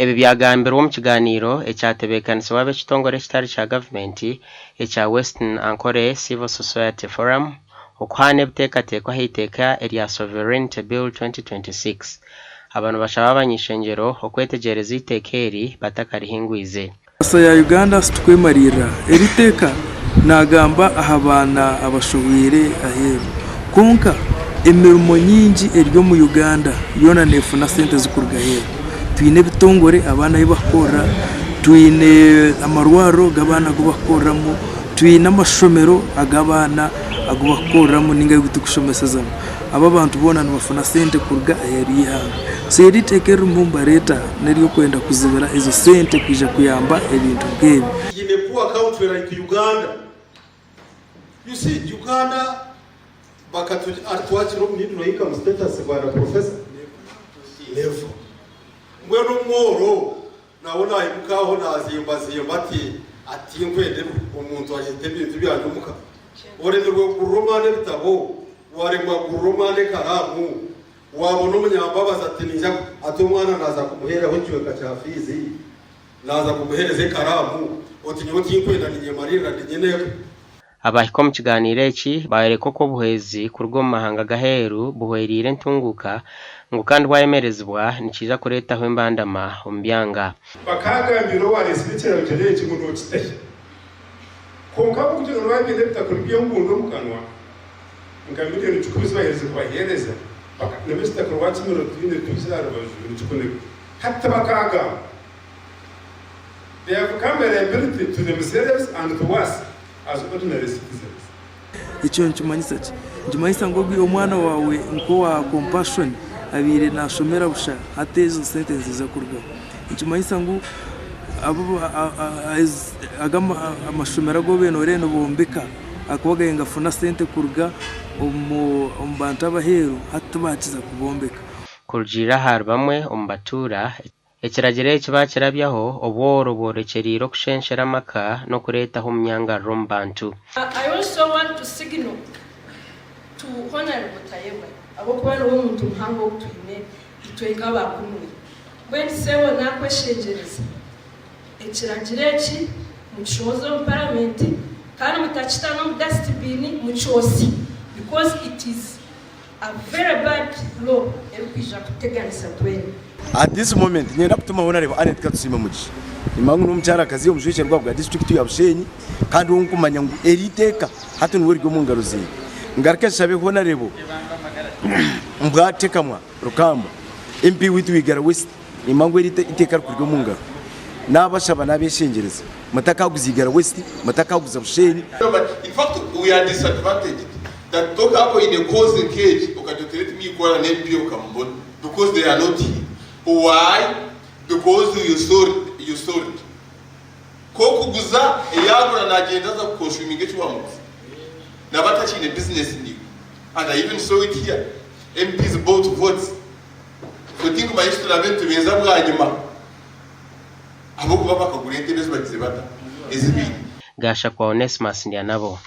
Ebi byagambirwa mu kiganiro ekyatebekanisa ekitongole kitali kya gavumenti ekya Western Ankole Civil Society Forum okuhana ebiteekateekwa h'iteeka erya Sovereignty Bill 2026. Abantu bashaba abanyishengero okwetegereza iteeka eri batakarihingwize. Asa ya Uganda situkwemarira eri teeka nagamba aha baana abashoboire aheru konka emirimo nyingi eryo mu Uganda yona nefuna sente zikuruga aheru. Twine bitongore abana y'ibakora, twine amarwaro gabana gubakoramo, twine amashomero agabana agubakoramo ninga gutukushomesezamo. Aba bantu bona nibafuna sente kuruga aheru y'ihanga. So eri tekera mbumba leta neryo kwenda kuzibira izo sente kuja kuyamba ebintu ngebi. In a poor country like Uganda, you see Uganda bakatu atwachiro nidino income status kwa professor level. Mweno moro naona imukaho nazimba ati nkwende umuntu agite bintu byanyumuka. Orederwe kuromane bitabo waremwa kuromane karamu wabona umunyambabaza ati ninja atomwana naza kumuhera hokiweka cya fizi naza kumuhereze karamu otinyo tinkwenda ninyemarira ninyeneko. Abahiko mu kiganiro eki bayereko ko buhezi kurwo mahanga gaheru buhwerire ntunguka ngo kandi wayemerezwa nikiza kuretaho imbandama umbyanga bakagambiro waresibikira ukeneye kimuno kitashye konka kugiro rwagende bitakurbiye ngundo mukanwa ngamire n'icukubizwa bahereze kwahereza nemesta kurwatsi miro twine tuzara bajuru n'icukune hatta bakaga they have come ability to themselves and to us as ordinary citizens. Icyo njumanyisa ngo gwi omwana wawe nko wa compassion abire nashomera busha atezo sente nziza kurwa. Njumanyisa ngo abo agama amashomera go benore no bombeka akwaga ngafuna sente kurga umbantu abaheru hatubakiza kubombeka. Kurujira har bamwe umbatura ekiragire kibakirabyaho obworo borekeriro kushenshera maka no kureta ho myanga rombantu. I also want to signal to Honorable Tayewe abokwana wo muntu mhango okutwine itwenga bakumwe when sewo nakweshengereza ekiragire eki muchozo mu parliament kandi mutachita no dustbin muchosi because it is a very bad law erukija kuteganisa twene. At this moment nyenda kutuma Honorable Annette Katusime muji imangu n'umucyara kazi yo mushushe rwabwa district ya Bushenyi kandi unkumanya ngo eriteka hatu n'uri ryo mu ngaro ziye ngarake shabe Honorable mbwatekamwa rukamba MP witu wigara West imangu iteka ryo mu ngaro n'abashaba n'abeshengereza matakaguza West matakaguza Bushenyi. In fact we are disadvantaged that talk up in a causing cage okajotelete mi kwa na MP okambon because they are not here. Why? Because you sold it. Kokuguza eyagura nagenda za kushuminga chiwamuzi. Na batachi in business ndi. And I even saw it here. MPs bought votes. Kutinga mayisto na bentu benza bwanyuma. Abo kuba bakagura intebe z'abagize bata. Ezibi. Gasha kwa Onesmus ndi anabo.